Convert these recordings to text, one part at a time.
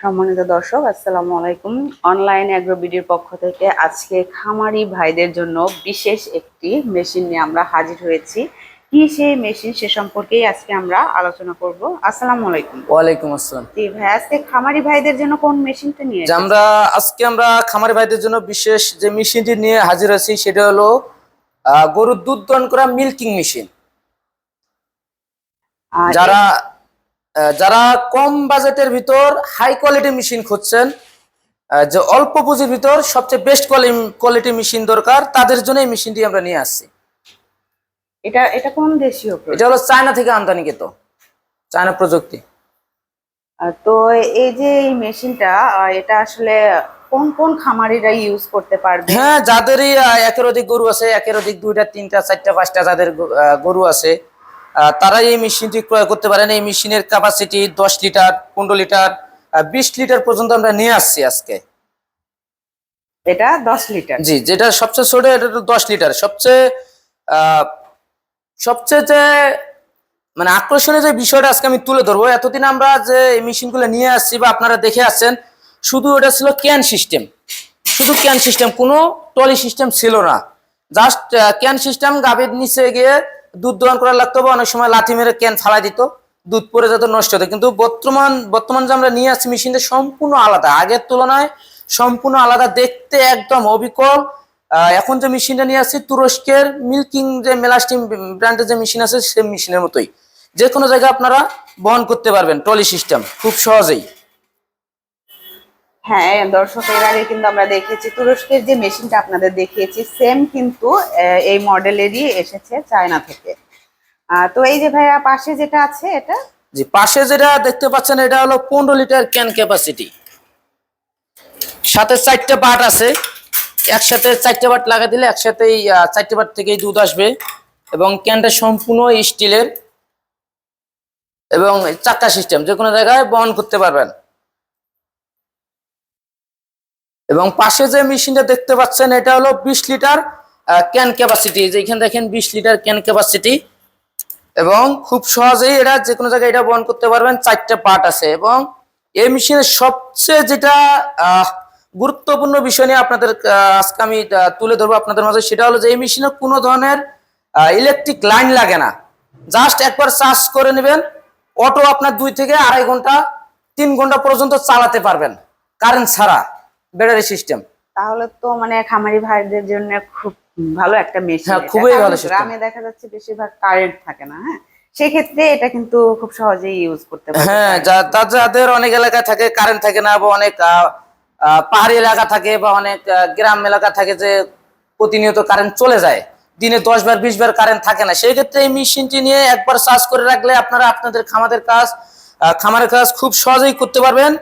সম্মানিত দর্শক, আসসালামু আলাইকুম। অনলাইন অ্যাগ্রো বিডির পক্ষ থেকে আজকে খামারি ভাইদের জন্য বিশেষ একটি মেশিন নিয়ে আমরা হাজির হয়েছি। কি সেই মেশিন সে সম্পর্কেই আজকে আমরা আলোচনা করব। আসসালামু আলাইকুম। ওয়ালাইকুম আসসালাম। জি ভাই, আজকে খামারি ভাইদের জন্য কোন মেশিনটা নিয়ে যে আমরা খামারি ভাইদের জন্য বিশেষ যে মেশিনটি নিয়ে হাজির আছি সেটা হলো গরুর দুধ দহন করা মিল্কিং মেশিন। যারা যারা কম বাজেটের ভিতর হাই কোয়ালিটি মেশিন খুঁজছেন, যে অল্প পুঁজির ভিতর সবচেয়ে বেস্ট কোয়ালিটি মেশিন দরকার, তাদের জন্য এই মেশিনটি আমরা নিয়ে আসছি। এটা এটা কোন দেশীয় প্রোডাক্ট? এটা হলো চায়না থেকে আমদানিকৃত, চায়না প্রযুক্তি। তো এই যে এই মেশিনটা, এটা আসলে কোন কোন খামারিরা ইউজ করতে পারবে? হ্যাঁ, যাদেরই একের অধিক গরু আছে, একের অধিক 2টা 3টা 4টা 5টা যাদের গরু আছে, তারা এই মেশিনটি ক্রয় করতে পারেন। এই মেশিনের ক্যাপাসিটি 10 লিটার, 15 লিটার, 20 লিটার পর্যন্ত আমরা নিয়ে আসছি আজকে। এটা 10 লিটার? জি, যেটা সবচেয়ে ছোট এটা তো 10 লিটার। সবচেয়ে সবচেয়ে যে মানে আকর্ষণীয় যে বিষয়টা আজকে আমি তুলে ধরবো, এতদিন আমরা যে মেশিনগুলো নিয়ে আসছি বা আপনারা দেখে আসছেন, শুধু এটা ছিল ক্যান সিস্টেম, শুধু ক্যান সিস্টেম, কোনো টলি সিস্টেম ছিল না। জাস্ট ক্যান সিস্টেম, গাভীর নিচে গিয়ে দুধ দোহন করা লাগতো, বা অনেক সময় লাথি মেরে ক্যান ফালাই দিত, দুধ পরে যেত, নষ্ট হতো। কিন্তু বর্তমান যে আমরা নিয়ে আসছি মেশিনটা সম্পূর্ণ আলাদা, আগের তুলনায় সম্পূর্ণ আলাদা, দেখতে একদম অবিকল। এখন যে মেশিনটা নিয়ে আসছি তুরস্কের মিল্কিং যে মেলাস্টিম ব্র্যান্ডের যে মেশিন আছে, সেই মেশিনের মতোই যে কোনো জায়গায় আপনারা বহন করতে পারবেন, ট্রলি সিস্টেম, খুব সহজেই। হ্যাঁ দর্শক, এর আগে কিন্তু আমরা দেখেছি তুরস্কের যে মেশিনটা আপনাদের দেখিয়েছি, সেম কিন্তু এই মডেলেরই এসেছে চায়না থেকে। তো এই যে ভাইয়া পাশে যেটা আছে এটা? জি, পাশে যেটা দেখতে পাচ্ছেন এটা হলো 15 লিটার ক্যান ক্যাপাসিটি, সাথে 4টা বাট আছে। একসাথে 4টা বাট লাগা দিলে একসাথেই 4টা বাট থেকেই দুধ আসবে। এবং ক্যানটা সম্পূর্ণ স্টিলের এবং চাক্কা সিস্টেম, যে কোনো জায়গায় বহন করতে পারবেন। এবং পাশে যে মেশিনটা দেখতে পাচ্ছেন এটা হলো 20 লিটার ক্যান ক্যাপাসিটি, যেখানে দেখেন 20 লিটার ক্যান ক্যাপাসিটি। এবং খুব সহজেই এটা যে কোনো জায়গায় এটা বহন করতে পারবেন। 4টা পার্ট আছে। এবং এই মেশিনের সবচেয়ে যেটা গুরুত্বপূর্ণ বিষয় নিয়ে আপনাদের আজকে আমি তুলে ধরবো আপনাদের মাঝে, সেটা হলো যে এই মেশিনে কোনো ধরনের ইলেকট্রিক লাইন লাগে না। জাস্ট একবার চার্জ করে নেবেন, অটো আপনার 2 থেকে 2.5 ঘন্টা 3 ঘন্টা পর্যন্ত চালাতে পারবেন, কারেন্ট ছাড়া, ব্যাটারি সিস্টেম। তাহলে তো মানে খামারি ভাইদের জন্য খুব ভালো একটা মেশিন। হ্যাঁ, খুবই ভালো সিস্টেম। গ্রামে দেখা যাচ্ছে বেশিরভাগ কারেন্ট থাকে না। হ্যাঁ, সেক্ষেত্রে এটা কিন্তু খুব সহজেই ইউজ করতে পারবে। হ্যাঁ, যাদের অনেক এলাকায় থাকে কারেন্ট থাকে না, বা অনেক পাহাড়ি এলাকা থাকে, বা অনেক গ্রাম এলাকা থাকে যে প্রতিনিয়ত কারেন্ট চলে যায়, দিনে 10 বার 20 বার কারেন্ট থাকে না, সেই ক্ষেত্রে এই মেশিনটি নিয়ে একবার চার্জ করে রাখলে আপনারা আপনাদের খামারের কাজ খুব সহজেই করতে পারবেন।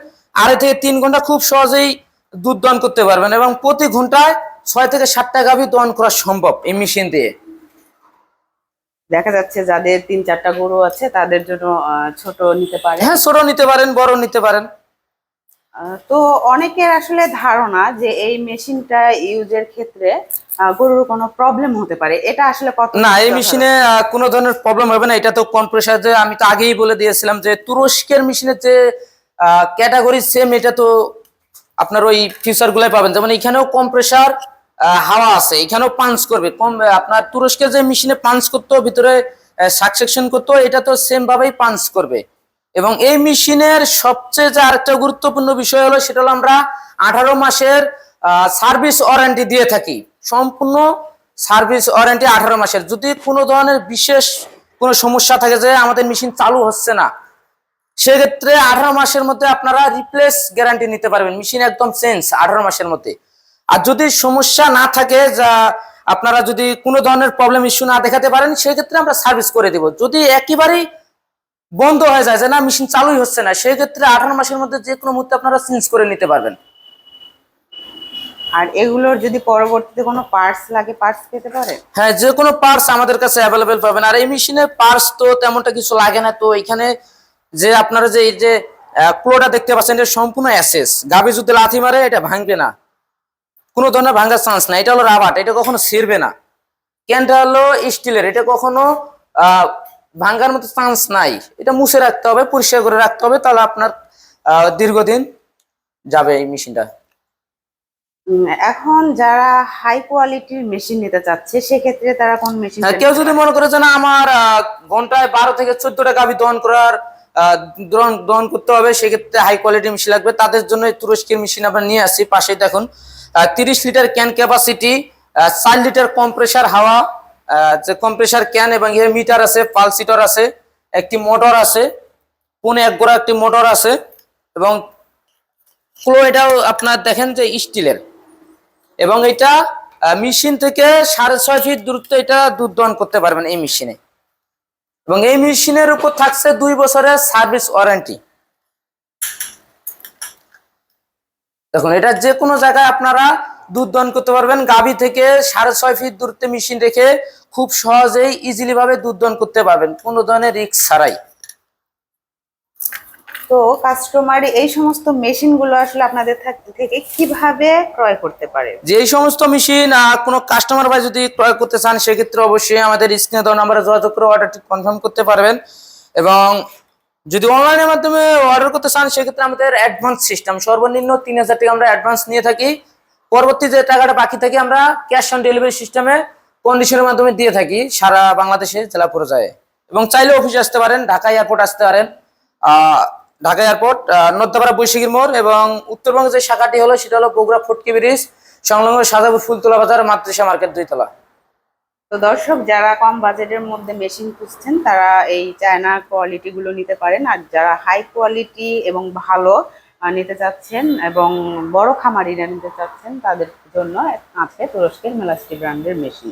2.5 থেকে 3 ঘন্টা খুব সহজেই দুধ দহন করতে পারবেন। এবং প্রতি ঘন্টায় 6 থেকে 7টা গাভী দহন করা সম্ভব এই মেশিন দিয়ে। দেখা যাচ্ছে যাদের 3-4টা গরু আছে তাদের জন্য ছোট নিতে পারে। হ্যাঁ, ছোট নিতে পারেন, বড় নিতে পারেন। তো অনেকের আসলে ধারণা যে এই মেশিনটা ইউজের ক্ষেত্রে গরুর কোনো প্রবলেম হতে পারে, এটা আসলে কত? না, এই মেশিনে কোনো ধরনের প্রবলেম হবে না। এটা তো কম্প্রেসার, যে আমি তো আগেই বলে দিয়েছিলাম যে তুরস্কের মেশিনের যে ক্যাটাগরি সেম, এটা তো আপনার ওই ফিচার গুলাই পাবেন। যেমন এখানেও কম্প্রেসার, হাওয়া আছে, এখানেও পাঞ্চ করবে। আপনার তুরস্কের যে মেশিনে পাঞ্চ করতো, ভিতরে সাকসেকশন করতো, এটা তো সেম ভাবেই পাঞ্চ করবে। এবং এই মেশিনের সবচেয়ে যে আরেকটা গুরুত্বপূর্ণ বিষয় হলো, সেটা হলো আমরা 18 মাসের সার্ভিস ওয়ারেন্টি দিয়ে থাকি। সম্পূর্ণ সার্ভিস ওয়ারেন্টি 18 মাসের। যদি কোনো ধরনের বিশেষ কোনো সমস্যা থাকে যে আমাদের মেশিন চালু হচ্ছে না, সেক্ষেত্রে 18 মাসের মধ্যে আপনারা রিপ্লেস গ্যারান্টি নিতে পারবেন। মেশিন একদম চেঞ্জ 18 মাসের মধ্যে। আর যদি সমস্যা না থাকে, যা আপনারা যদি কোনো ধরনের প্রবলেম ইস্যু না দেখাতে পারেন, সেক্ষেত্রে আমরা সার্ভিস করে দেব। যদি একেবারেই বন্ধ হয়ে যায় যে না মেশিন চালুই হচ্ছে না, সেক্ষেত্রে 18 মাসের মধ্যে যে কোনো মুহূর্তে আপনারা চেঞ্জ করে নিতে পারবেন। আর এগুলোর যদি পরবর্তীতে কোনো পার্টস লাগে, পার্টস পেতে পারে? হ্যাঁ, যে কোনো পার্টস আমাদের কাছে অ্যাভেলেবেল পাবেন। আর এই মেশিনে পার্টস তো তেমনটা কিছু লাগে না। তো এখানে যে আপনারা যে এই যে ক্লোটা দেখতে পাচ্ছেন, এটা সম্পূর্ণ অ্যাসেস। গাভী যদি লাথি মারে এটা ভাঙবে না, কোনো ধরনের ভাঙার চান্স নাই। এটা হলো রাবার, এটা কখনো ছিঁড়বে না। ক্যানটা হলো স্টিলের, এটা কখনো ভাঙার মতো চান্স নাই। এটা মুছে রাখতে হবে, পরিষ্কার করে রাখতে হবে, তাহলে আপনার দীর্ঘদিন যাবে এই মেশিনটা। এখন যারা হাই কোয়ালিটির মেশিন নিতে চাচ্ছে সেক্ষেত্রে তারা কোন মেশিন? হ্যাঁ, কেউ যদি মনে করে যে না আমার ঘন্টায় 12 থেকে 14টা গাভী দহন করতে হবে, সেক্ষেত্রে হাই কোয়ালিটি মেশিন লাগবে, তাদের জন্য এই তুরস্কের মেশিন আমরা নিয়ে আসি। পাশে দেখুন 30 litre can capacity, 4 litre compressor হাওয়া, যে কম্প্রেসার ক্যান, এবং এর মিটার আছে, পালসিটর আছে, একটি মোটর আছে, পুনে এক গোড়া একটি মোটর আছে, এবং এটাও আপনার দেখেন যে স্টিলের, এবং এটা মেশিন থেকে 6.5 ফিট দূরত্ব এটা দুধ দহন করতে পারবেন এই মেশিনে। এবং এই মেশিনের উপর থাকছে 2 বছরের সার্ভিস ওয়ারেন্টি। দেখুন এটা যে কোনো জায়গায় আপনারা দুধ দহন করতে পারবেন। গাভী থেকে 6.5 ফিট দূরত্বে মেশিন রেখে খুব সহজেই ইজিলি ভাবে দুধ দহন করতে পারবেন, কোনো ধরনের রিস্ক ছাড়াই। তো কাস্টমার এই সমস্ত মেশিন গুলো আসলে আপনাদের থেকে কিভাবে ক্রয় করতে পারে? যে এই সমস্ত মেশিন কোনো কাস্টমার ভাই যদি ক্রয় করতে চান, সেক্ষেত্রে অবশ্যই আমাদের স্ক্রিনে দেওয়া নাম্বারে যোগাযোগ করে অর্ডারটি কনফার্ম করতে পারবেন। এবং যদি অনলাইনের মাধ্যমে অর্ডার করতে চান, সেক্ষেত্রে আমাদের অ্যাডভান্স সিস্টেম, সর্বনিম্ন 3000 টাকা আমরা অ্যাডভান্স নিয়ে থাকি। পরবর্তী যে টাকাটা বাকি থাকে আমরা ক্যাশ অন ডেলিভারি সিস্টেমে কন্ডিশনের মাধ্যমে দিয়ে থাকি সারা বাংলাদেশে জেলা পর্যায়ে। এবং চাইলে অফিসে আসতে পারেন, ঢাকা এয়ারপোর্ট আসতে পারেন, ঢাকা এয়ারপোর্ট, নর্দাপাড়া বৈশাখীর মোড়, এবং উত্তরবঙ্গের যে শাখাটি হলো সেটা হলো বগুড়া ফটকি ব্রিজ সংলগ্ন সাজাপুর ফুলতলা বাজার, মাতৃষা মার্কেট 2 তলা। তো দর্শক, যারা কম বাজেটের মধ্যে মেশিন খুঁজছেন তারা এই চায়না কোয়ালিটি গুলো নিতে পারেন। আর যারা হাই কোয়ালিটি এবং ভালো নিতে চাচ্ছেন এবং বড় খামারিরা নিতে চাচ্ছেন, তাদের জন্য আছে তুরস্কের মেলাস্টি ব্র্যান্ডের মেশিন।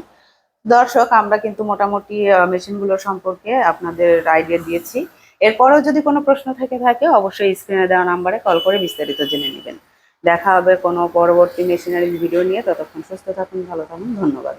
দর্শক, আমরা কিন্তু মোটামুটি মেশিনগুলো সম্পর্কে আপনাদের আইডিয়া দিয়েছি। এরপরেও যদি কোনো প্রশ্ন থেকে থাকে অবশ্যই স্ক্রিনে দেওয়া নাম্বারে কল করে বিস্তারিত জেনে নেবেন। দেখা হবে কোনো পরবর্তী মেশিনারি ভিডিও নিয়ে। ততক্ষণ সুস্থ থাকুন, ভালো থাকুন, ধন্যবাদ।